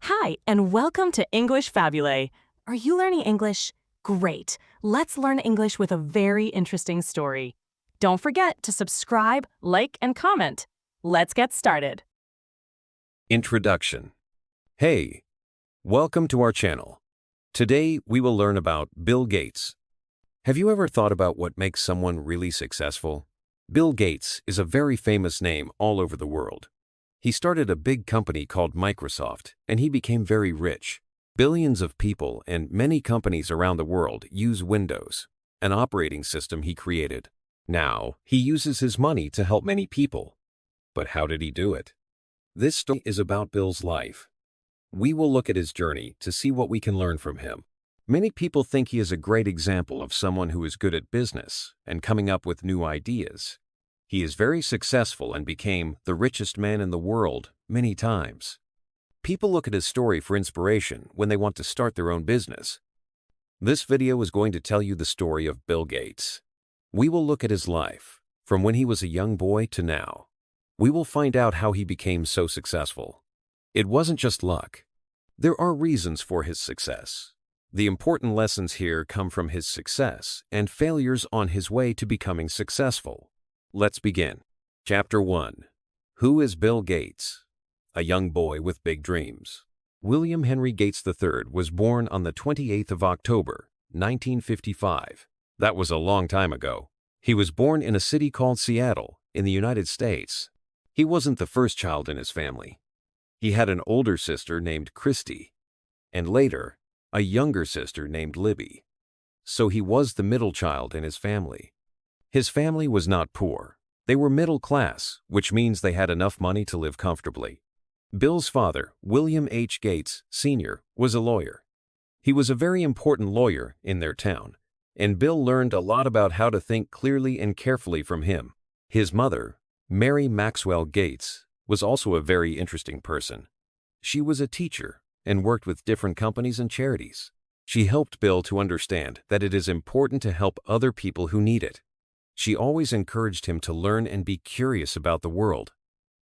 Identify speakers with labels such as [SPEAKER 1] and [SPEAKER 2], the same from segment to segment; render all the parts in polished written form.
[SPEAKER 1] Hi, and welcome to English-Fabule. Are you learning English? Great. Let's learn English with a very interesting story. Don't forget to subscribe, like, and comment. Let's get started.
[SPEAKER 2] Introduction. Hey, welcome to our channel. Today we will learn about Bill Gates. Have you ever thought about what makes someone really successful? Bill Gates is a very famous name all over the world. He started a big company called Microsoft, and he became very rich. Billions of people and many companies around the world use Windows, an operating system he created. Now, he uses his money to help many people. But how did he do it? This story is about Bill's life. We will look at his journey to see what we can learn from him. Many people think he is a great example of someone who is good at business and coming up with new ideas. He is very successful and became the richest man in the world many times. People look at his story for inspiration when they want to start their own business. This video is going to tell you the story of Bill Gates. We will look at his life, from when he was a young boy to now. We will find out how he became so successful. It wasn't just luck. There are reasons for his success. The important lessons here come from his success and failures on his way to becoming successful. Let's begin. Chapter 1. Who is Bill Gates? A young boy with big dreams. William Henry Gates III was born on the 28th of October, 1955. That was a long time ago. He was born in a city called Seattle, in the United States. He wasn't the first child in his family. He had an older sister named Christy, and later, a younger sister named Libby. So he was the middle child in his family. His family was not poor. They were middle class, which means they had enough money to live comfortably. Bill's father, William H. Gates, Sr., was a lawyer. He was a very important lawyer in their town, and Bill learned a lot about how to think clearly and carefully from him. His mother, Mary Maxwell Gates, was also a very interesting person. She was a teacher and worked with different companies and charities. She helped Bill to understand that it is important to help other people who need it. She always encouraged him to learn and be curious about the world.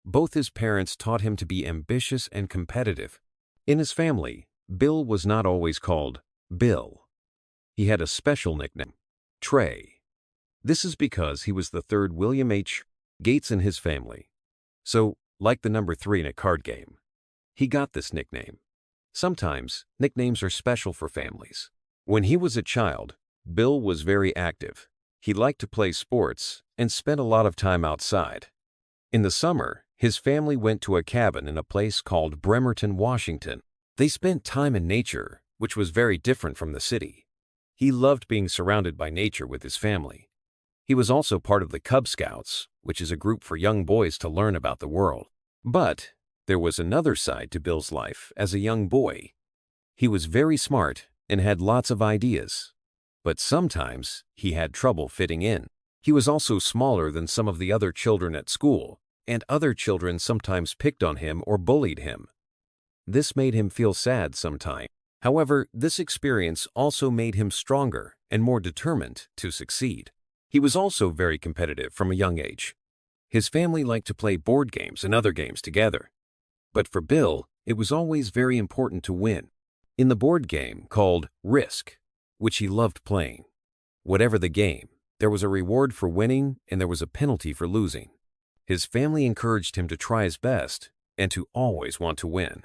[SPEAKER 2] Both his parents taught him to be ambitious and competitive. In his family, Bill was not always called Bill. He had a special nickname, Trey. This is because he was the third William H. Gates in his family. So, like the number 3 in a card game, he got this nickname. Sometimes, nicknames are special for families. When he was a child, Bill was very active. He liked to play sports and spent a lot of time outside. In the summer, his family went to a cabin in a place called Bremerton, Washington. They spent time in nature, which was very different from the city. He loved being surrounded by nature with his family. He was also part of the Cub Scouts, which is a group for young boys to learn about the world. But there was another side to Bill's life as a young boy. He was very smart and had lots of ideas. But sometimes he had trouble fitting in. He was also smaller than some of the other children at school, and other children sometimes picked on him or bullied him. This made him feel sad sometimes. However, this experience also made him stronger and more determined to succeed. He was also very competitive from a young age. His family liked to play board games and other games together. But for Bill, it was always very important to win. In the board game called Risk, which he loved playing. Whatever the game, there was a reward for winning and there was a penalty for losing. His family encouraged him to try his best and to always want to win.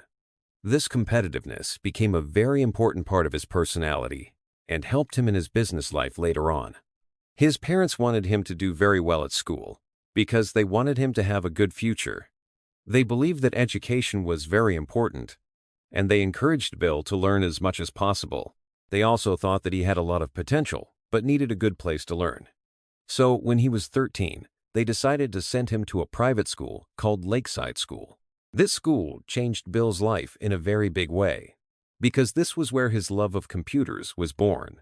[SPEAKER 2] This competitiveness became a very important part of his personality and helped him in his business life later on. His parents wanted him to do very well at school because they wanted him to have a good future. They believed that education was very important, and they encouraged Bill to learn as much as possible. They also thought that he had a lot of potential, but needed a good place to learn. So when he was 13, they decided to send him to a private school called Lakeside School. This school changed Bill's life in a very big way, because this was where his love of computers was born.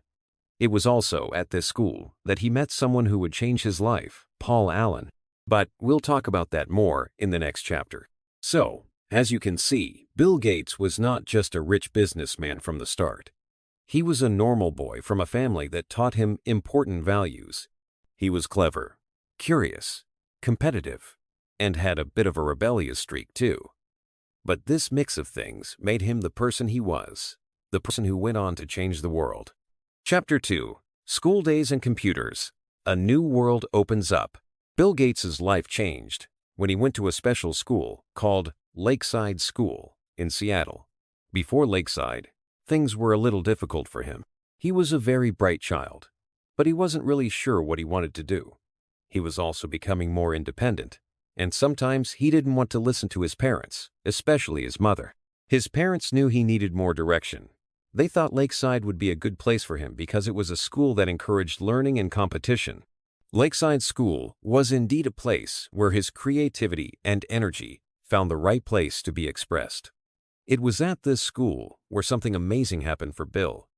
[SPEAKER 2] It was also at this school that he met someone who would change his life, Paul Allen. But we'll talk about that more in the next chapter. So, as you can see, Bill Gates was not just a rich businessman from the start. He was a normal boy from a family that taught him important values. He was clever, curious, competitive, and had a bit of a rebellious streak too. But this mix of things made him the person he was, the person who went on to change the world. Chapter 2. School Days and Computers. A New World Opens Up. Bill Gates' life changed when he went to a special school called Lakeside School in Seattle. Before Lakeside, things were a little difficult for him. He was a very bright child, but he wasn't really sure what he wanted to do. He was also becoming more independent, and sometimes he didn't want to listen to his parents, especially his mother. His parents knew he needed more direction. They thought Lakeside would be a good place for him because it was a school that encouraged learning and competition. Lakeside School was indeed a place where his creativity and energy found the right place to be expressed. It was at this school where something amazing happened for Bill.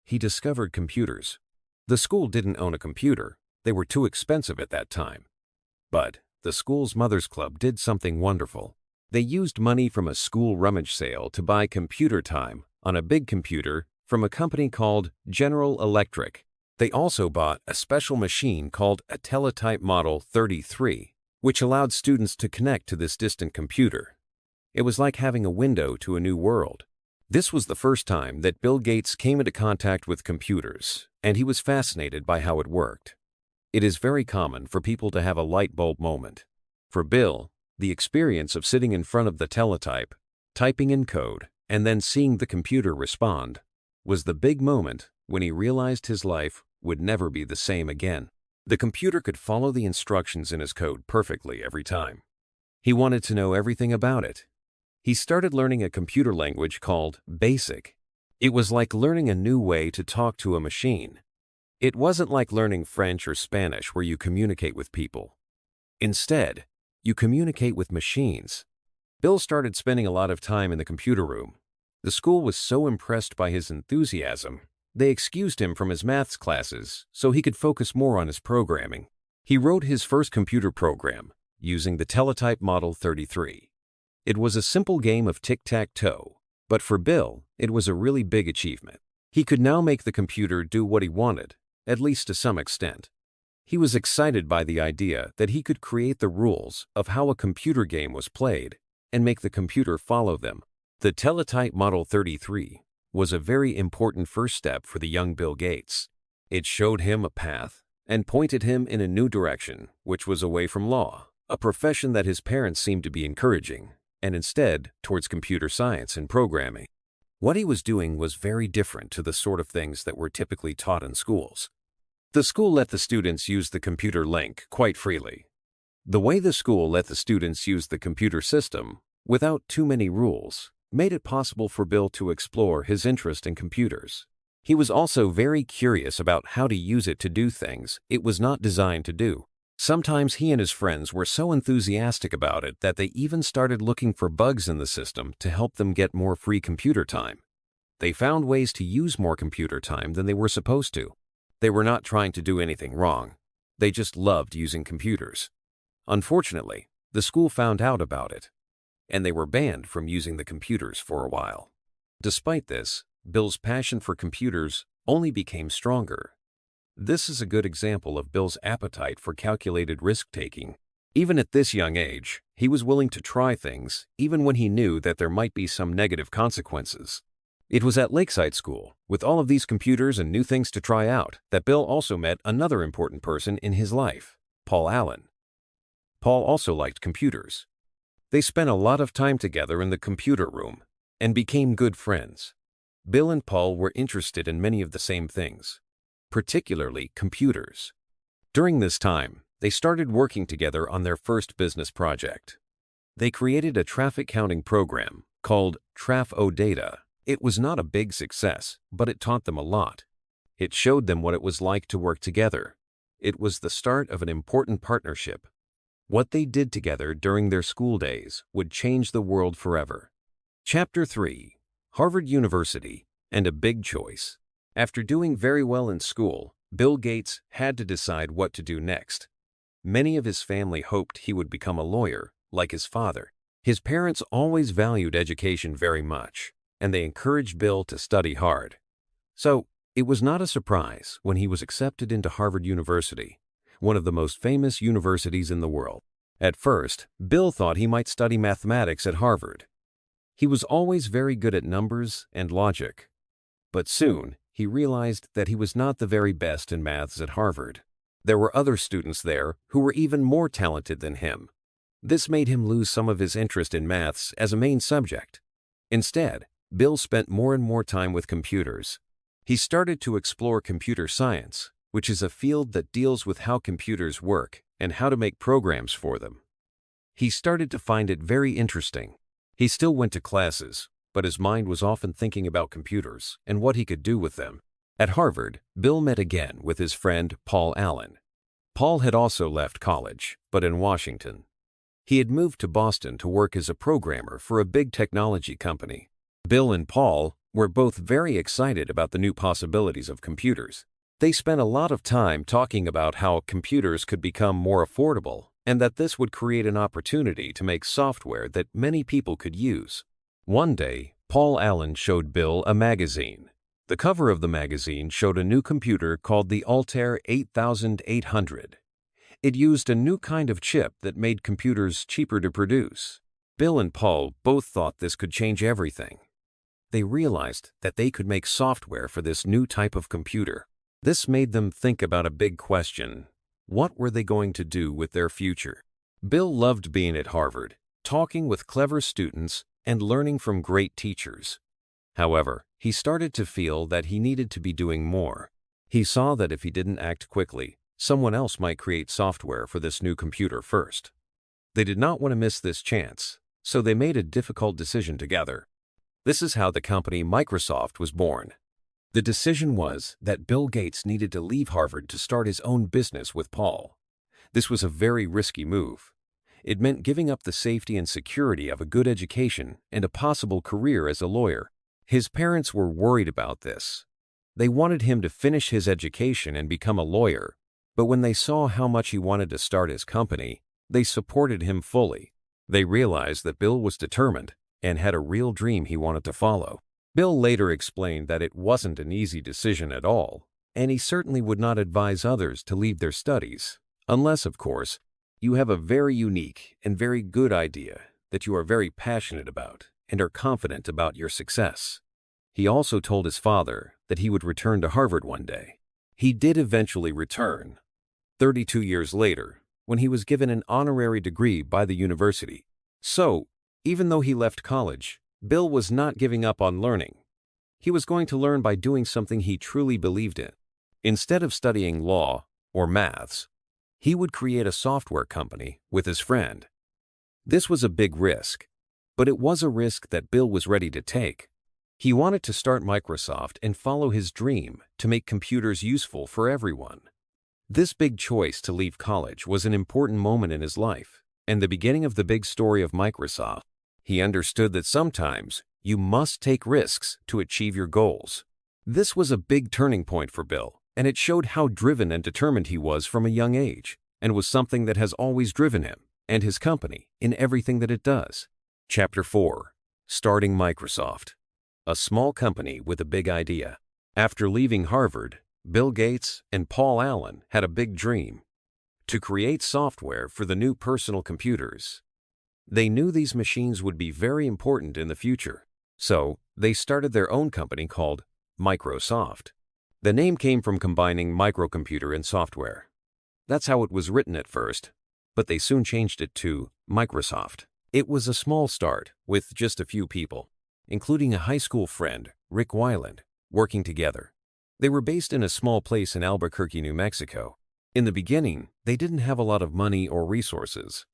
[SPEAKER 2] He discovered computers. The school didn't own a computer. They were too expensive at that time. But the school's Mothers Club did something wonderful. They used money from a school rummage sale to buy computer time on a big computer from a company called General Electric. They also bought a special machine called a Teletype Model 33, which allowed students to connect to this distant computer. It was like having a window to a new world. This was the first time that Bill Gates came into contact with computers, and he was fascinated by how it worked. It is very common for people to have a light bulb moment. For Bill, the experience of sitting in front of the teletype, typing in code, and then seeing the computer respond was the big moment when he realized his life would never be the same again. The computer could follow the instructions in his code perfectly every time. He wanted to know everything about it. He started learning a computer language called BASIC. It was like learning a new way to talk to a machine. It wasn't like learning French or Spanish where you communicate with people. Instead, you communicate with machines. Bill started spending a lot of time in the computer room. The school was so impressed by his enthusiasm, they excused him from his maths classes so he could focus more on his programming. He wrote his first computer program using the Teletype Model 33. It was a simple game of tic-tac-toe, but for Bill, it was a really big achievement. He could now make the computer do what he wanted, at least to some extent. He was excited by the idea that he could create the rules of how a computer game was played and make the computer follow them. The Teletype Model 33 was a very important first step for the young Bill Gates. It showed him a path and pointed him in a new direction, which was away from law, a profession that his parents seemed to be encouraging, and instead towards computer science and programming. What he was doing was very different to the sort of things that were typically taught in schools. The school let the students use the computer link quite freely. The way the school let the students use the computer system, without too many rules, made it possible for Bill to explore his interest in computers. He was also very curious about how to use it to do things it was not designed to do. Sometimes he and his friends were so enthusiastic about it that they even started looking for bugs in the system to help them get more free computer time. They found ways to use more computer time than they were supposed to. They were not trying to do anything wrong. They just loved using computers. Unfortunately, the school found out about it, and they were banned from using the computers for a while. Despite this, Bill's passion for computers only became stronger. This is a good example of Bill's appetite for calculated risk-taking. Even at this young age, he was willing to try things, even when he knew that there might be some negative consequences. It was at Lakeside School, with all of these computers and new things to try out, that Bill also met another important person in his life, Paul Allen. Paul also liked computers. They spent a lot of time together in the computer room and became good friends. Bill and Paul were interested in many of the same things, particularly computers. During this time, they started working together on their first business project. They created a traffic counting program called Traf-O-Data. It was not a big success, but it taught them a lot. It showed them what it was like to work together. It was the start of an important partnership. What they did together during their school days would change the world forever. Chapter 3. Harvard University and a Big Choice. After doing very well in school, Bill Gates had to decide what to do next. Many of his family hoped he would become a lawyer, like his father. His parents always valued education very much, and they encouraged Bill to study hard. So, it was not a surprise when he was accepted into Harvard University, one of the most famous universities in the world. At first, Bill thought he might study mathematics at Harvard. He was always very good at numbers and logic. But soon, he realized that he was not the very best in maths at Harvard. There were other students there who were even more talented than him. This made him lose some of his interest in maths as a main subject. Instead, Bill spent more and more time with computers. He started to explore computer science, which is a field that deals with how computers work and how to make programs for them. He started to find it very interesting. He still went to classes, but his mind was often thinking about computers and what he could do with them. At Harvard, Bill met again with his friend Paul Allen. Paul had also left college, but in Washington. He had moved to Boston to work as a programmer for a big technology company. Bill and Paul were both very excited about the new possibilities of computers. They spent a lot of time talking about how computers could become more affordable and that this would create an opportunity to make software that many people could use. One day, Paul Allen showed Bill a magazine. The cover of the magazine showed a new computer called the Altair 8800. It used a new kind of chip that made computers cheaper to produce. Bill and Paul both thought this could change everything. They realized that they could make software for this new type of computer. This made them think about a big question. What were they going to do with their future? Bill loved being at Harvard, talking with clever students and learning from great teachers. However, he started to feel that he needed to be doing more. He saw that if he didn't act quickly, someone else might create software for this new computer first. They did not want to miss this chance, so they made a difficult decision together. This is how the company Microsoft was born. The decision was that Bill Gates needed to leave Harvard to start his own business with Paul. This was a very risky move. It meant giving up the safety and security of a good education and a possible career as a lawyer. His parents were worried about this. They wanted him to finish his education and become a lawyer, but when they saw how much he wanted to start his company, they supported him fully. They realized that Bill was determined and had a real dream he wanted to follow. Bill later explained that it wasn't an easy decision at all, and he certainly would not advise others to leave their studies, unless, of course, you have a very unique and very good idea that you are very passionate about and are confident about your success. He also told his father that he would return to Harvard one day. He did eventually return, 32 years later, when he was given an honorary degree by the university. So, even though he left college, Bill was not giving up on learning. He was going to learn by doing something he truly believed in. Instead of studying law or maths, he would create a software company with his friend. This was a big risk, but it was a risk that Bill was ready to take. He wanted to start Microsoft and follow his dream to make computers useful for everyone. This big choice to leave college was an important moment in his life and the beginning of the big story of Microsoft. He understood that sometimes you must take risks to achieve your goals. This was a big turning point for Bill, and it showed how driven and determined he was from a young age, and was something that has always driven him and his company in everything that it does. Chapter 4. Starting Microsoft. A small company with a big idea. After leaving Harvard, Bill Gates and Paul Allen had a big dream: to create software for the new personal computers. They knew these machines would be very important in the future, so they started their own company called Microsoft. The name came from combining microcomputer and software. That's how it was written at first, but they soon changed it to Microsoft. It was a small start with just a few people, including a high school friend, Rick Weiland, working together. They were based in a small place in Albuquerque, New Mexico. In the beginning, they didn't have a lot of money or resources.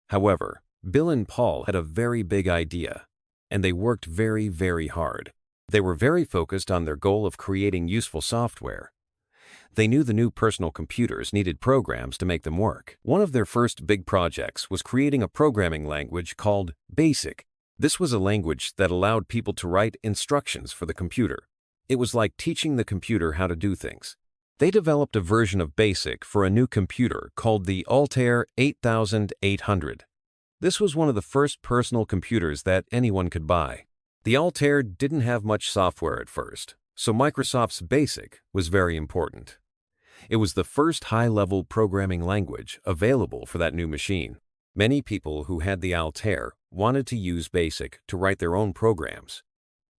[SPEAKER 2] However, Bill and Paul had a very big idea, and they worked very, very hard. They were very focused on their goal of creating useful software. They knew the new personal computers needed programs to make them work. One of their first big projects was creating a programming language called BASIC. This was a language that allowed people to write instructions for the computer. It was like teaching the computer how to do things. They developed a version of BASIC for a new computer called the Altair 8800. This was one of the first personal computers that anyone could buy. The Altair didn't have much software at first, so Microsoft's BASIC was very important. It was the first high-level programming language available for that new machine. Many people who had the Altair wanted to use BASIC to write their own programs.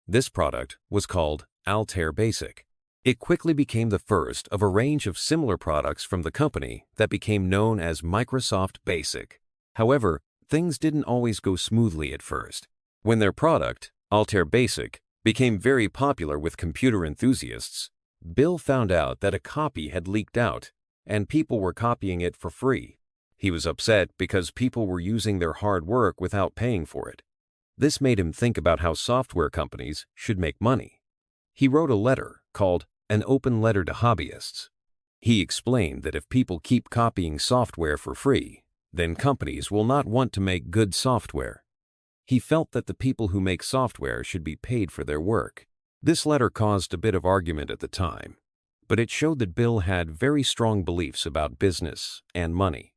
[SPEAKER 2] This product was called Altair Basic. It quickly became the first of a range of similar products from the company that became known as Microsoft Basic. However, things didn't always go smoothly at first. When their product, Altair Basic, became very popular with computer enthusiasts, Bill found out that a copy had leaked out and people were copying it for free. He was upset because people were using their hard work without paying for it. This made him think about how software companies should make money. He wrote a letter called An Open Letter to Hobbyists. He explained that if people keep copying software for free, then companies will not want to make good software. He felt that the people who make software should be paid for their work. This letter caused a bit of argument at the time, but it showed that Bill had very strong beliefs about business and money.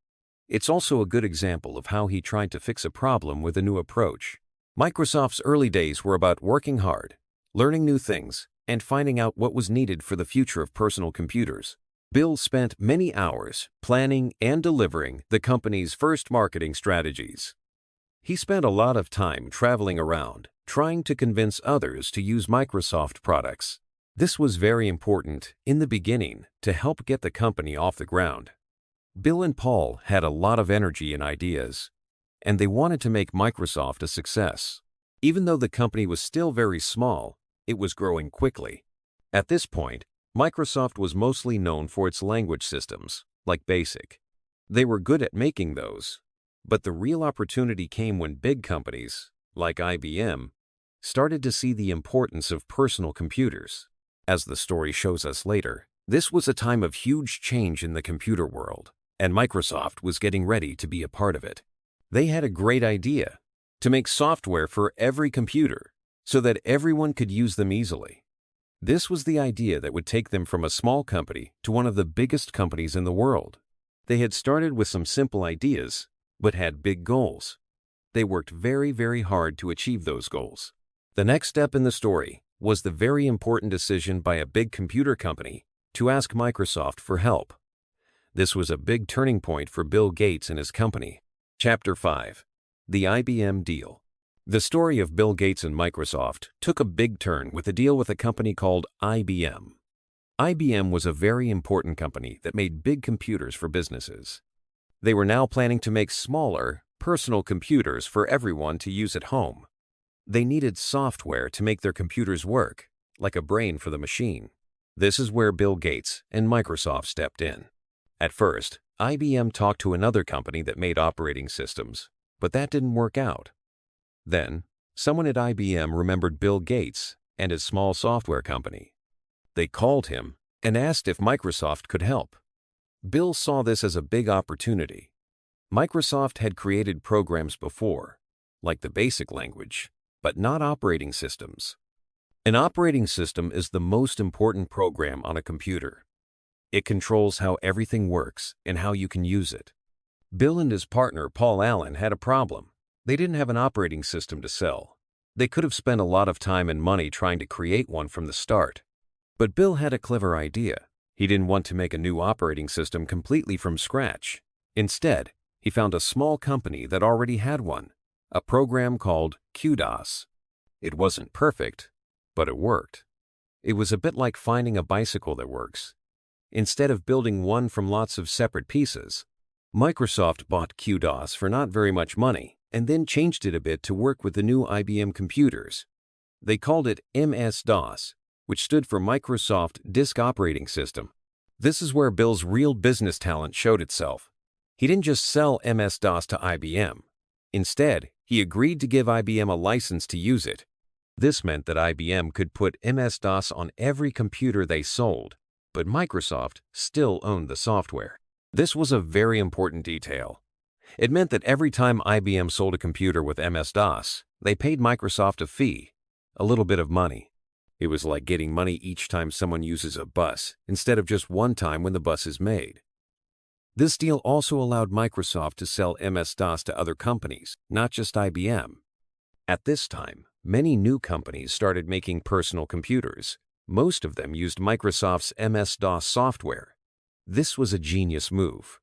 [SPEAKER 2] It's also a good example of how he tried to fix a problem with a new approach. Microsoft's early days were about working hard, learning new things, and finding out what was needed for the future of personal computers. Bill spent many hours planning and delivering the company's first marketing strategies. He spent a lot of time traveling around, trying to convince others to use Microsoft products. This was very important in the beginning to help get the company off the ground. Bill and Paul had a lot of energy and ideas, and they wanted to make Microsoft a success. Even though the company was still very small, it was growing quickly. At this point, Microsoft was mostly known for its language systems, like BASIC. They were good at making those, but the real opportunity came when big companies, like IBM, started to see the importance of personal computers. As the story shows us later, this was a time of huge change in the computer world, and Microsoft was getting ready to be a part of it. They had a great idea: to make software for every computer so that everyone could use them easily. This was the idea that would take them from a small company to one of the biggest companies in the world. They had started with some simple ideas, but had big goals. They worked very, very hard to achieve those goals. The next step in the story was the very important decision by a big computer company to ask Microsoft for help. This was a big turning point for Bill Gates and his company. Chapter 5. The IBM Deal. The story of Bill Gates and Microsoft took a big turn with a deal with a company called IBM. IBM was a very important company that made big computers for businesses. They were now planning to make smaller, personal computers for everyone to use at home. They needed software to make their computers work, like a brain for the machine. This is where Bill Gates and Microsoft stepped in. At first, IBM talked to another company that made operating systems, but that didn't work out. Then, someone at IBM remembered Bill Gates and his small software company. They called him and asked if Microsoft could help. Bill saw this as a big opportunity. Microsoft had created programs before, like the BASIC language, but not operating systems. An operating system is the most important program on a computer. It controls how everything works and how you can use it. Bill and his partner Paul Allen had a problem. They didn't have an operating system to sell. They could have spent a lot of time and money trying to create one from the start. But Bill had a clever idea. He didn't want to make a new operating system completely from scratch. Instead, he found a small company that already had one, a program called QDOS. It wasn't perfect, but it worked. It was a bit like finding a bicycle that works. Instead of building one from lots of separate pieces, Microsoft bought QDOS for not very much money and then changed it a bit to work with the new IBM computers. They called it MS-DOS, which stood for Microsoft Disk Operating System. This is where Bill's real business talent showed itself. He didn't just sell MS-DOS to IBM. Instead, he agreed to give IBM a license to use it. This meant that IBM could put MS-DOS on every computer they sold, but Microsoft still owned the software. This was a very important detail. It meant that every time IBM sold a computer with MS-DOS, they paid Microsoft a fee, a little bit of money. It was like getting money each time someone uses a bus, instead of just one time when the bus is made. This deal also allowed Microsoft to sell MS-DOS to other companies, not just IBM. At this time, many new companies started making personal computers. Most of them used Microsoft's MS-DOS software. This was a genius move.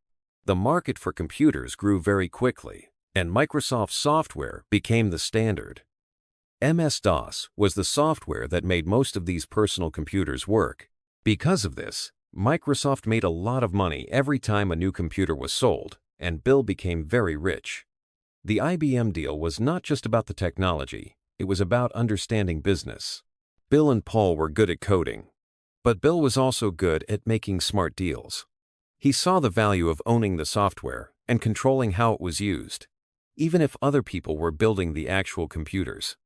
[SPEAKER 2] The market for computers grew very quickly, and Microsoft software became the standard. MS-DOS was the software that made most of these personal computers work. Because of this, Microsoft made a lot of money every time a new computer was sold, and Bill became very rich. The IBM deal was not just about the technology, it was about understanding business. Bill and Paul were good at coding, but Bill was also good at making smart deals. He saw the value of owning the software and controlling how it was used, even if other people were building the actual computers.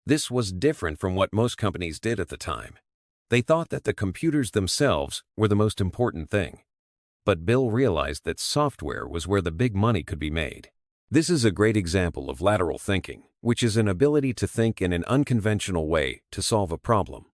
[SPEAKER 2] This was different from what most companies did at the time. They thought that the computers themselves were the most important thing. But Bill realized that software was where the big money could be made. This is a great example of lateral thinking, which is an ability to think in an unconventional way to solve a problem.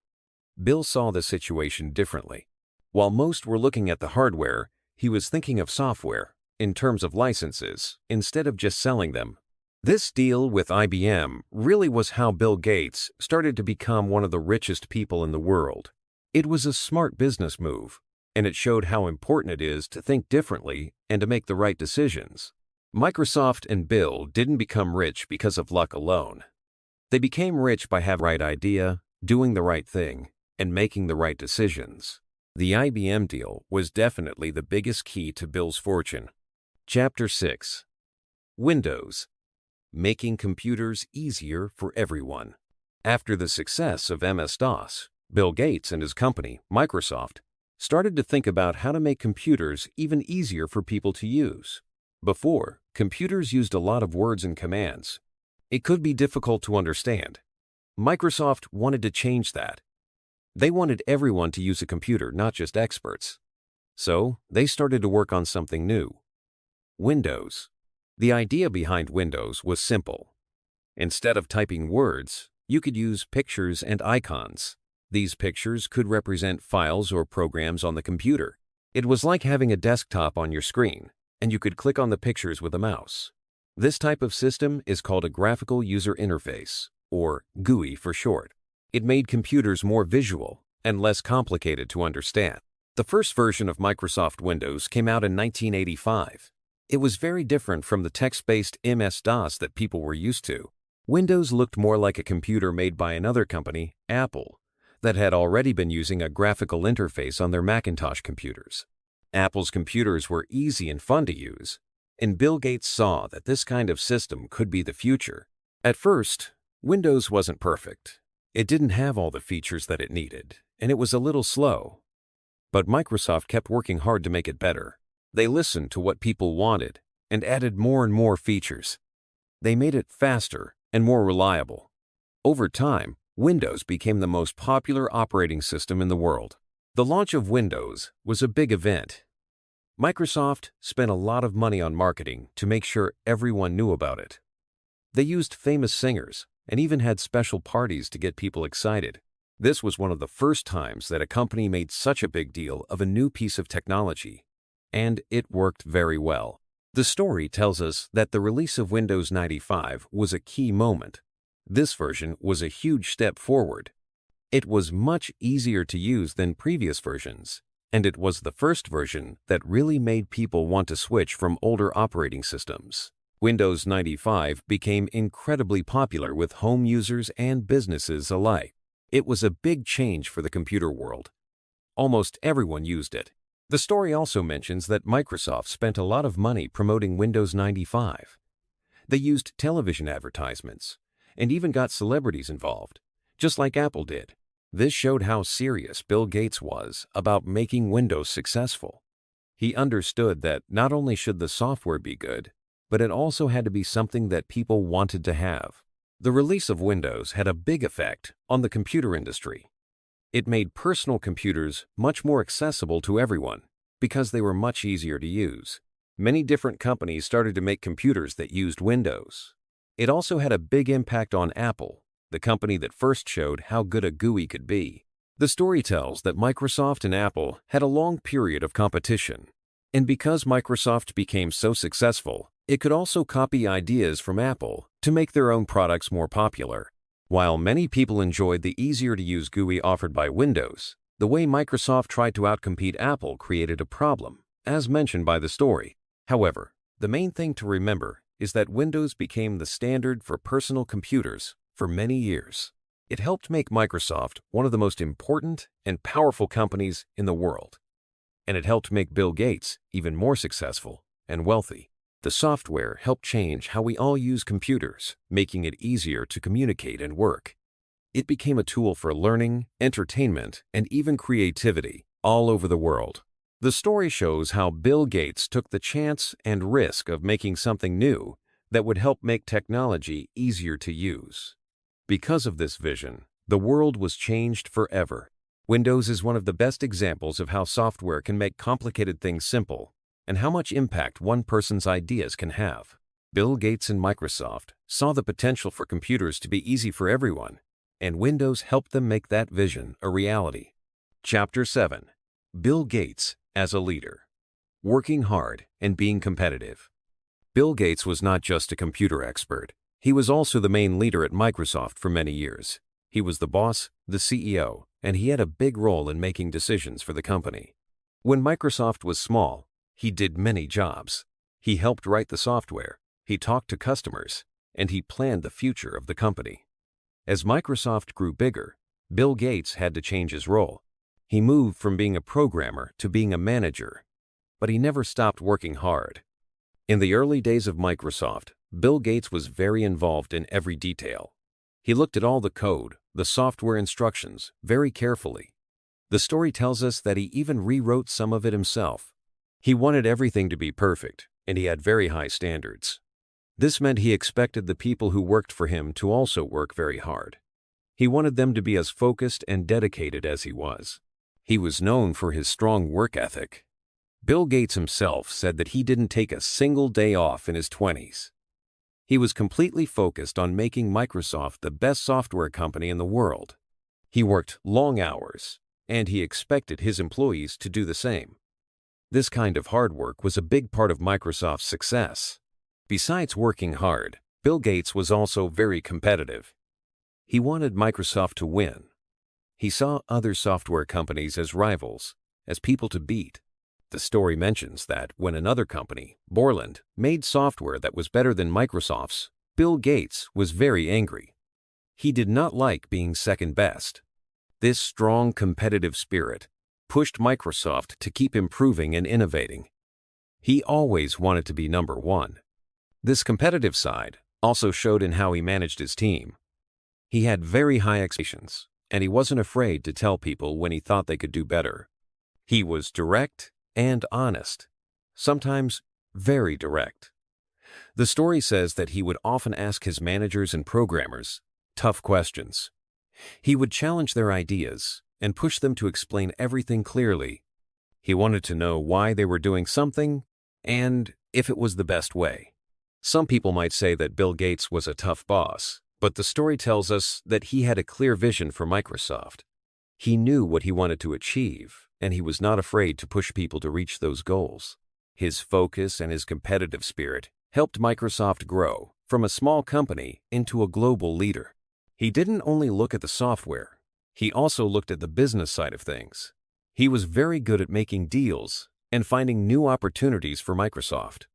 [SPEAKER 2] Bill saw the situation differently. While most were looking at the hardware, he was thinking of software, in terms of licenses, instead of just selling them. This deal with IBM really was how Bill Gates started to become one of the richest people in the world. It was a smart business move, and it showed how important it is to think differently and to make the right decisions. Microsoft and Bill didn't become rich because of luck alone. They became rich by having the right idea, doing the right thing, and making the right decisions. The IBM deal was definitely the biggest key to Bill's fortune. Chapter 6. Windows. Making computers easier for everyone. After the success of MS-DOS, Bill Gates and his company, Microsoft, started to think about how to make computers even easier for people to use. Before, computers used a lot of words and commands. It could be difficult to understand. Microsoft wanted to change that. They wanted everyone to use a computer, not just experts. So, they started to work on something new. Windows. The idea behind Windows was simple. Instead of typing words, you could use pictures and icons. These pictures could represent files or programs on the computer. It was like having a desktop on your screen, and you could click on the pictures with a mouse. This type of system is called a graphical user interface, or GUI for short. It made computers more visual and less complicated to understand. The first version of Microsoft Windows came out in 1985. It was very different from the text-based MS-DOS that people were used to. Windows looked more like a computer made by another company, Apple, that had already been using a graphical interface on their Macintosh computers. Apple's computers were easy and fun to use, and Bill Gates saw that this kind of system could be the future. At first, Windows wasn't perfect. It didn't have all the features that it needed, and it was a little slow. But Microsoft kept working hard to make it better. They listened to what people wanted and added more and more features. They made it faster and more reliable. Over time, Windows became the most popular operating system in the world. The launch of Windows was a big event. Microsoft spent a lot of money on marketing to make sure everyone knew about it. They used famous singers and even had special parties to get people excited. This was one of the first times that a company made such a big deal of a new piece of technology. And it worked very well. The story tells us that the release of Windows 95 was a key moment. This version was a huge step forward. It was much easier to use than previous versions, and it was the first version that really made people want to switch from older operating systems. Windows 95 became incredibly popular with home users and businesses alike. It was a big change for the computer world. Almost everyone used it. The story also mentions that Microsoft spent a lot of money promoting Windows 95. They used television advertisements and even got celebrities involved, just like Apple did. This showed how serious Bill Gates was about making Windows successful. He understood that not only should the software be good, but it also had to be something that people wanted to have. The release of Windows had a big effect on the computer industry. It made personal computers much more accessible to everyone because they were much easier to use. Many different companies started to make computers that used Windows. It also had a big impact on Apple, the company that first showed how good a GUI could be. The story tells that Microsoft and Apple had a long period of competition. And because Microsoft became so successful, it could also copy ideas from Apple to make their own products more popular. While many people enjoyed the easier-to-use GUI offered by Windows, the way Microsoft tried to outcompete Apple created a problem, as mentioned by the story. However, the main thing to remember is that Windows became the standard for personal computers for many years. It helped make Microsoft one of the most important and powerful companies in the world. And it helped make Bill Gates even more successful and wealthy. The software helped change how we all use computers, making it easier to communicate and work. It became a tool for learning, entertainment, and even creativity all over the world. The story shows how Bill Gates took the chance and risk of making something new that would help make technology easier to use. Because of this vision, the world was changed forever. Windows is one of the best examples of how software can make complicated things simple and how much impact one person's ideas can have. Bill Gates and Microsoft saw the potential for computers to be easy for everyone, and Windows helped them make that vision a reality. Chapter 7. Bill Gates as a leader. Working hard and being competitive. Bill Gates was not just a computer expert. He was also the main leader at Microsoft for many years. He was the boss, the CEO, and he had a big role in making decisions for the company. When Microsoft was small, he did many jobs. He helped write the software, he talked to customers, and he planned the future of the company. As Microsoft grew bigger, Bill Gates had to change his role. He moved from being a programmer to being a manager, but he never stopped working hard. In the early days of Microsoft, Bill Gates was very involved in every detail. He looked at all the code, the software instructions, very carefully. The story tells us that he even rewrote some of it himself. He wanted everything to be perfect, and he had very high standards. This meant he expected the people who worked for him to also work very hard. He wanted them to be as focused and dedicated as he was. He was known for his strong work ethic. Bill Gates himself said that he didn't take a single day off in his 20s. He was completely focused on making Microsoft the best software company in the world. He worked long hours, and he expected his employees to do the same. This kind of hard work was a big part of Microsoft's success. Besides working hard, Bill Gates was also very competitive. He wanted Microsoft to win. He saw other software companies as rivals, as people to beat. The story mentions that when another company, Borland, made software that was better than Microsoft's, Bill Gates was very angry. He did not like being second best. This strong competitive spirit pushed Microsoft to keep improving and innovating. He always wanted to be number one. This competitive side also showed in how he managed his team. He had very high expectations, and he wasn't afraid to tell people when he thought they could do better. He was direct and honest, sometimes very direct. The story says that he would often ask his managers and programmers tough questions. He would challenge their ideas and push them to explain everything clearly. He wanted to know why they were doing something and if it was the best way. Some people might say that Bill Gates was a tough boss, but the story tells us that he had a clear vision for Microsoft. He knew what he wanted to achieve, and he was not afraid to push people to reach those goals. His focus and his competitive spirit helped Microsoft grow from a small company into a global leader. He didn't only look at the software, he also looked at the business side of things. He was very good at making deals and finding new opportunities for Microsoft.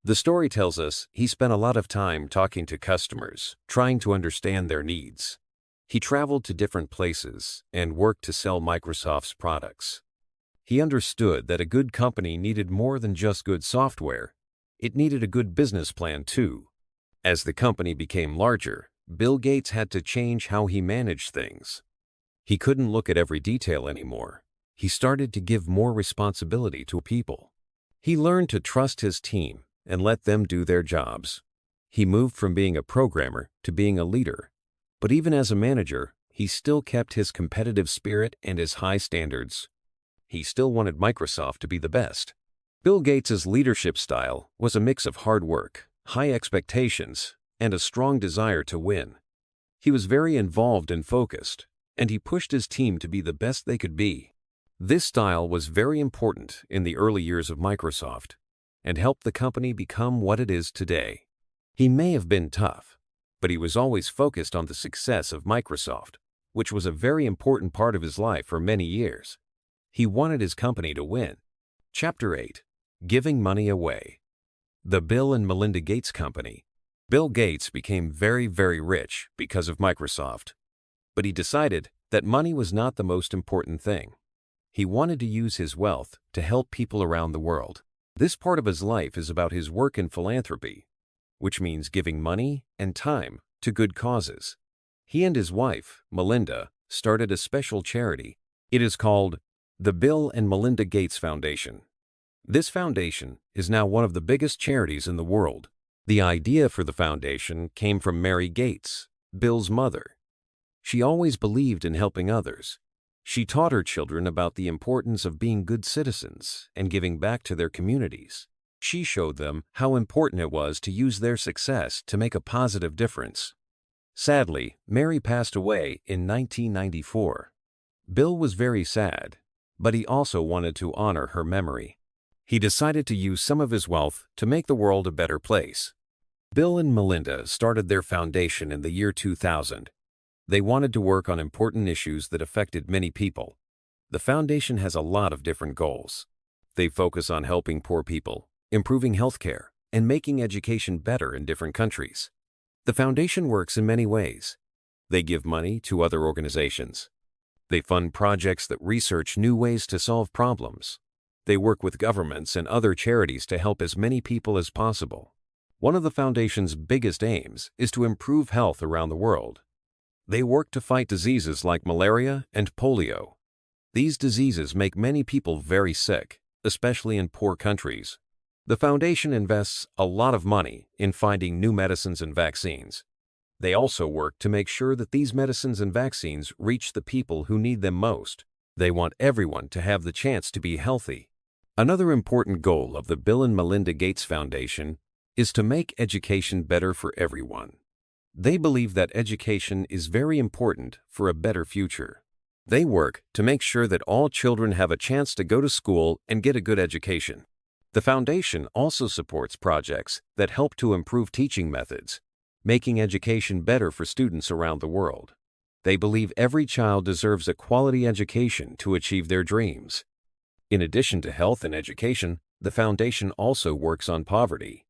[SPEAKER 2] The story tells us he spent a lot of time talking to customers, trying to understand their needs. He traveled to different places and worked to sell Microsoft's products. He understood that a good company needed more than just good software. It needed a good business plan too. As the company became larger, Bill Gates had to change how he managed things. He couldn't look at every detail anymore. He started to give more responsibility to people. He learned to trust his team and let them do their jobs. He moved from being a programmer to being a leader. But even as a manager, he still kept his competitive spirit and his high standards. He still wanted Microsoft to be the best. Bill Gates' leadership style was a mix of hard work, high expectations, and a strong desire to win. He was very involved and focused, and he pushed his team to be the best they could be. This style was very important in the early years of Microsoft and helped the company become what it is today. He may have been tough, but he was always focused on the success of Microsoft, which was a very important part of his life for many years. He wanted his company to win. Chapter 8. Giving Money Away. The Bill and Melinda Gates Company. Bill Gates became very rich because of Microsoft. But he decided that money was not the most important thing. He wanted to use his wealth to help people around the world. This part of his life is about his work in philanthropy, which means giving money and time to good causes. He and his wife, Melinda, started a special charity. It is called the Bill and Melinda Gates Foundation. This foundation is now one of the biggest charities in the world. The idea for the foundation came from Mary Gates, Bill's mother. She always believed in helping others. She taught her children about the importance of being good citizens and giving back to their communities. She showed them how important it was to use their success to make a positive difference. Sadly, Mary passed away in 1994. Bill was very sad, but he also wanted to honor her memory. He decided to use some of his wealth to make the world a better place. Bill and Melinda started their foundation in the year 2000. They wanted to work on important issues that affected many people. The foundation has a lot of different goals. They focus on helping poor people, improving healthcare, and making education better in different countries. The foundation works in many ways. They give money to other organizations. They fund projects that research new ways to solve problems. They work with governments and other charities to help as many people as possible. One of the foundation's biggest aims is to improve health around the world. They work to fight diseases like malaria and polio. These diseases make many people very sick, especially in poor countries. The foundation invests a lot of money in finding new medicines and vaccines. They also work to make sure that these medicines and vaccines reach the people who need them most. They want everyone to have the chance to be healthy. Another important goal of the Bill and Melinda Gates Foundation is to make education better for everyone. They believe that education is very important for a better future. They work to make sure that all children have a chance to go to school and get a good education. The foundation also supports projects that help to improve teaching methods, making education better for students around the world. They believe every child deserves a quality education to achieve their dreams. In addition to health and education, the foundation also works on poverty.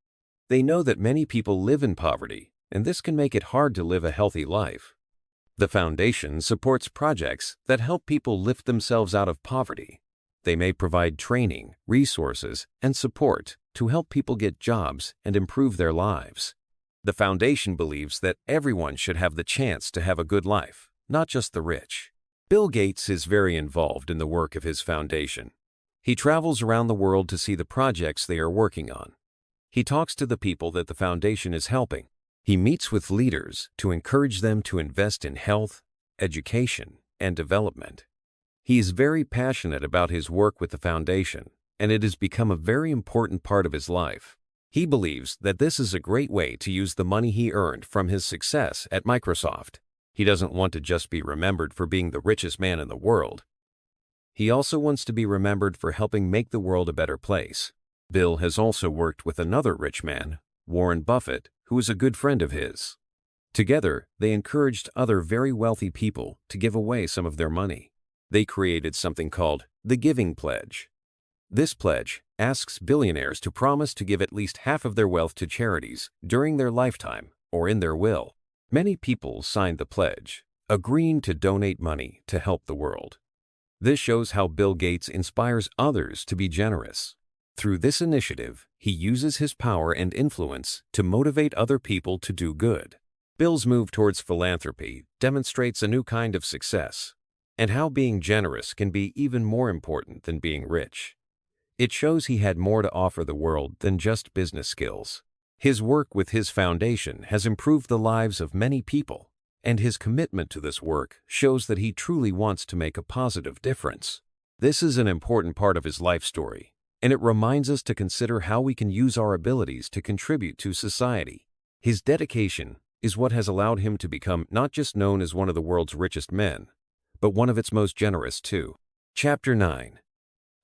[SPEAKER 2] They know that many people live in poverty, and this can make it hard to live a healthy life. The foundation supports projects that help people lift themselves out of poverty. They may provide training, resources, and support to help people get jobs and improve their lives. The foundation believes that everyone should have the chance to have a good life, not just the rich. Bill Gates is very involved in the work of his foundation. He travels around the world to see the projects they are working on. He talks to the people that the foundation is helping. He meets with leaders to encourage them to invest in health, education, and development. He is very passionate about his work with the foundation, and it has become a very important part of his life. He believes that this is a great way to use the money he earned from his success at Microsoft. He doesn't want to just be remembered for being the richest man in the world. He also wants to be remembered for helping make the world a better place. Bill has also worked with another rich man, Warren Buffett, who is a good friend of his. Together, they encouraged other very wealthy people to give away some of their money. They created something called the Giving Pledge. This pledge asks billionaires to promise to give at least half of their wealth to charities during their lifetime or in their will. Many people signed the pledge, agreeing to donate money to help the world. This shows how Bill Gates inspires others to be generous. Through this initiative, he uses his power and influence to motivate other people to do good. Bill's move towards philanthropy demonstrates a new kind of success, and how being generous can be even more important than being rich. It shows he had more to offer the world than just business skills. His work with his foundation has improved the lives of many people, and his commitment to this work shows that he truly wants to make a positive difference. This is an important part of his life story, and it reminds us to consider how we can use our abilities to contribute to society. His dedication is what has allowed him to become not just known as one of the world's richest men, but one of its most generous too. Chapter 9.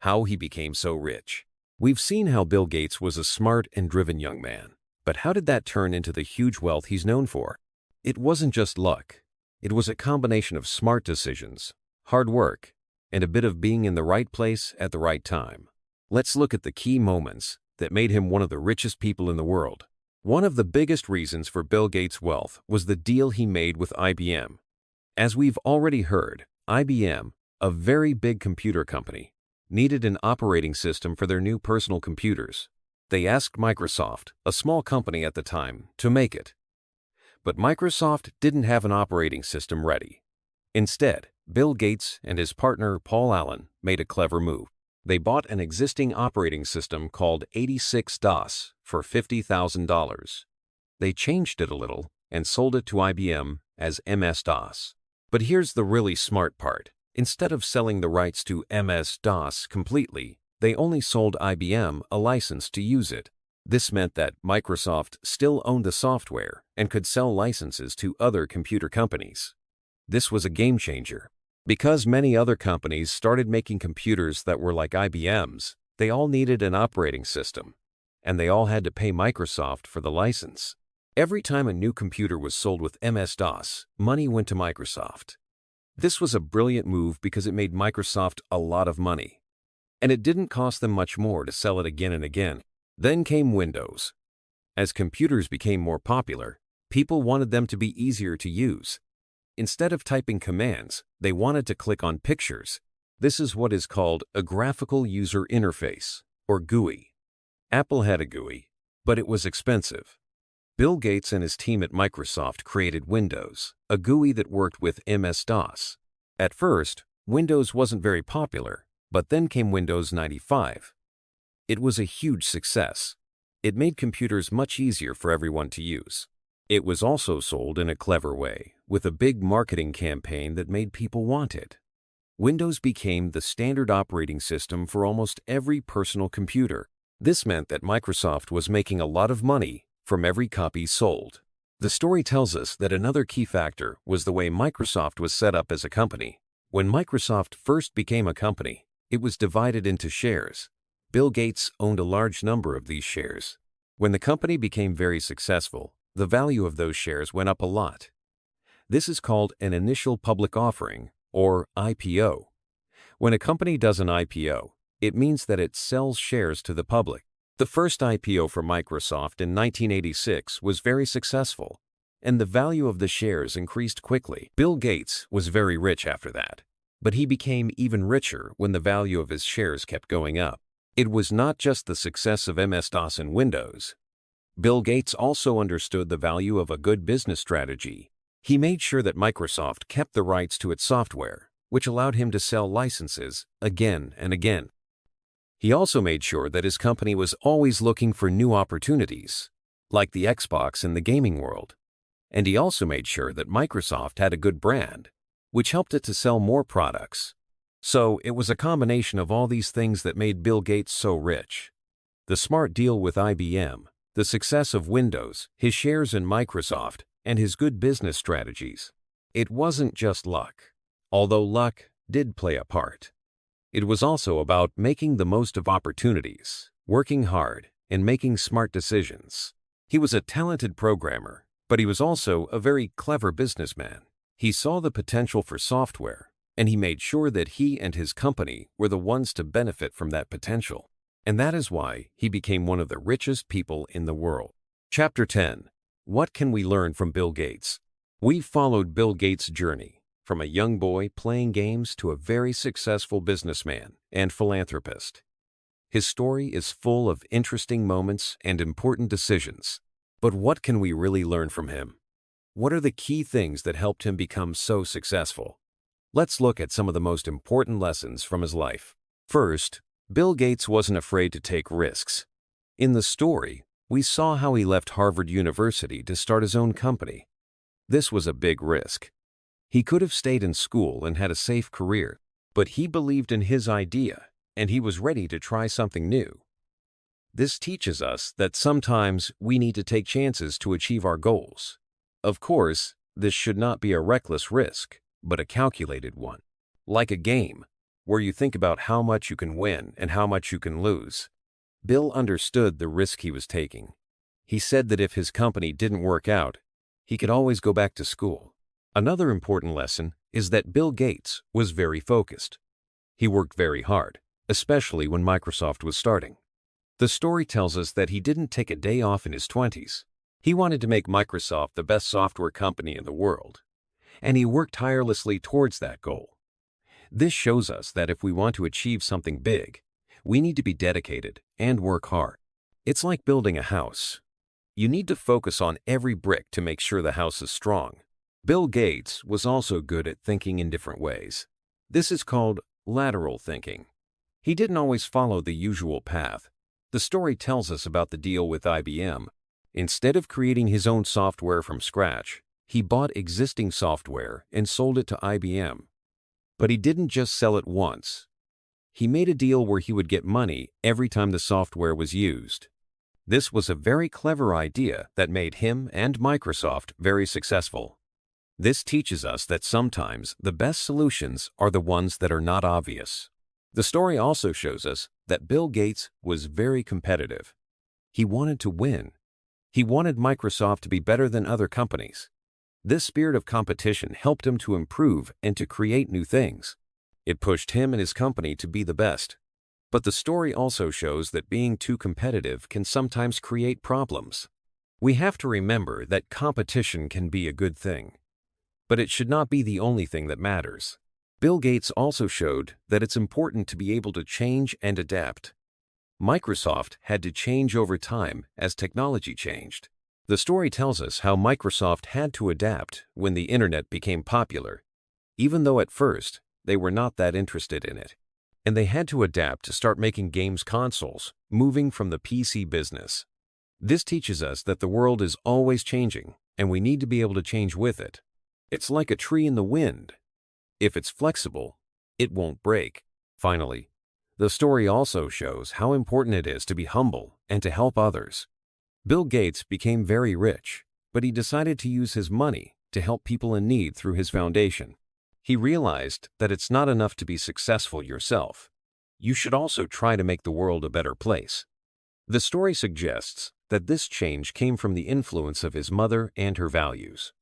[SPEAKER 2] How he became so rich. We've seen how Bill Gates was a smart and driven young man, but how did that turn into the huge wealth he's known for? It wasn't just luck. It was a combination of smart decisions, hard work, and a bit of being in the right place at the right time. Let's look at the key moments that made him one of the richest people in the world. One of the biggest reasons for Bill Gates' wealth was the deal he made with IBM. As we've already heard, IBM, a very big computer company, needed an operating system for their new personal computers. They asked Microsoft, a small company at the time, to make it. But Microsoft didn't have an operating system ready. Instead, Bill Gates and his partner Paul Allen made a clever move. They bought an existing operating system called 86-DOS for $50,000. They changed it a little and sold it to IBM as MS-DOS. But here's the really smart part. Instead of selling the rights to MS-DOS completely, they only sold IBM a license to use it. This meant that Microsoft still owned the software and could sell licenses to other computer companies. This was a game changer. Because many other companies started making computers that were like IBM's, they all needed an operating system, and they all had to pay Microsoft for the license. Every time a new computer was sold with MS-DOS, money went to Microsoft. This was a brilliant move because it made Microsoft a lot of money, and it didn't cost them much more to sell it again and again. Then came Windows. As computers became more popular, people wanted them to be easier to use. Instead of typing commands, they wanted to click on pictures. This is what is called a graphical user interface, or GUI. Apple had a GUI, but it was expensive. Bill Gates and his team at Microsoft created Windows, a GUI that worked with MS-DOS. At first, Windows wasn't very popular, but then came Windows 95. It was a huge success. It made computers much easier for everyone to use. It was also sold in a clever way, with a big marketing campaign that made people want it. Windows became the standard operating system for almost every personal computer. This meant that Microsoft was making a lot of money from every copy sold. The story tells us that another key factor was the way Microsoft was set up as a company. When Microsoft first became a company, it was divided into shares. Bill Gates owned a large number of these shares. When the company became very successful, the value of those shares went up a lot. This is called an initial public offering, or IPO. When a company does an IPO, it means that it sells shares to the public. The first IPO for Microsoft in 1986 was very successful, and the value of the shares increased quickly. Bill Gates was very rich after that, but he became even richer when the value of his shares kept going up. It was not just the success of MS-DOS and Windows. Bill Gates also understood the value of a good business strategy. He made sure that Microsoft kept the rights to its software, which allowed him to sell licenses again and again. He also made sure that his company was always looking for new opportunities, like the Xbox in the gaming world. And he also made sure that Microsoft had a good brand, which helped it to sell more products. So it was a combination of all these things that made Bill Gates so rich. The smart deal with IBM, the success of Windows, his shares in Microsoft, and his good business strategies. It wasn't just luck, although luck did play a part. It was also about making the most of opportunities, working hard, and making smart decisions. He was a talented programmer, but he was also a very clever businessman. He saw the potential for software, and he made sure that he and his company were the ones to benefit from that potential. And that is why he became one of the richest people in the world. Chapter 10. What can we learn from Bill Gates? We followed Bill Gates' journey from a young boy playing games to a very successful businessman and philanthropist. His story is full of interesting moments and important decisions. But what can we really learn from him? What are the key things that helped him become so successful? Let's look at some of the most important lessons from his life. First, Bill Gates wasn't afraid to take risks. In the story, we saw how he left Harvard University to start his own company. This was a big risk. He could have stayed in school and had a safe career, but he believed in his idea, and he was ready to try something new. This teaches us that sometimes we need to take chances to achieve our goals. Of course, this should not be a reckless risk, but a calculated one. Like a game, where you think about how much you can win and how much you can lose. Bill understood the risk he was taking. He said that if his company didn't work out, he could always go back to school. Another important lesson is that Bill Gates was very focused. He worked very hard, especially when Microsoft was starting. The story tells us that he didn't take a day off in his 20s. He wanted to make Microsoft the best software company in the world, and he worked tirelessly towards that goal. This shows us that if we want to achieve something big, we need to be dedicated and work hard. It's like building a house. You need to focus on every brick to make sure the house is strong. Bill Gates was also good at thinking in different ways. This is called lateral thinking. He didn't always follow the usual path. The story tells us about the deal with IBM. Instead of creating his own software from scratch, he bought existing software and sold it to IBM. But he didn't just sell it once. He made a deal where he would get money every time the software was used. This was a very clever idea that made him and Microsoft very successful. This teaches us that sometimes the best solutions are the ones that are not obvious. The story also shows us that Bill Gates was very competitive. He wanted to win. He wanted Microsoft to be better than other companies. This spirit of competition helped him to improve and to create new things. It pushed him and his company to be the best. But the story also shows that being too competitive can sometimes create problems. We have to remember that competition can be a good thing, but it should not be the only thing that matters. Bill Gates also showed that it's important to be able to change and adapt. Microsoft had to change over time as technology changed. The story tells us how Microsoft had to adapt when the internet became popular, even though at first they were not that interested in it. And they had to adapt to start making games consoles, moving from the PC business. This teaches us that the world is always changing, and we need to be able to change with it. It's like a tree in the wind. If it's flexible, it won't break. Finally, the story also shows how important it is to be humble and to help others. Bill Gates became very rich, but he decided to use his money to help people in need through his foundation. He realized that it's not enough to be successful yourself. You should also try to make the world a better place. The story suggests that this change came from the influence of his mother and her values.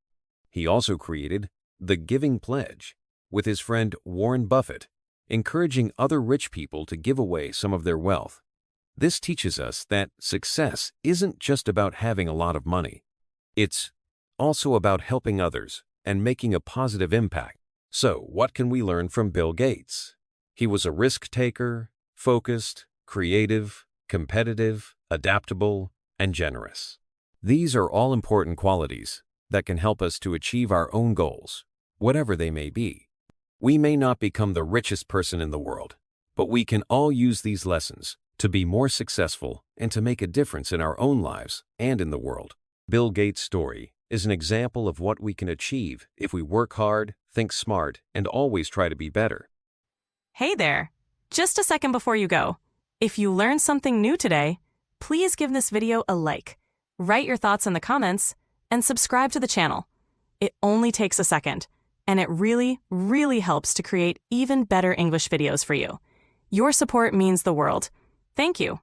[SPEAKER 2] He also created the Giving Pledge with his friend Warren Buffett, encouraging other rich people to give away some of their wealth. This teaches us that success isn't just about having a lot of money. It's also about helping others and making a positive impact. So, what can we learn from Bill Gates? He was a risk taker, focused, creative, competitive, adaptable, and generous. These are all important qualities that can help us to achieve our own goals, whatever they may be. We may not become the richest person in the world, but we can all use these lessons to be more successful and to make a difference in our own lives and in the world. Bill Gates' story is an example of what we can achieve if we work hard, think smart, and always try to be better.
[SPEAKER 1] Hey there! Just a second before you go. If you learned something new today, please give this video a like, write your thoughts in the comments, and subscribe to the channel. It only takes a second, and it really, really helps to create even better English videos for you. Your support means the world. Thank you.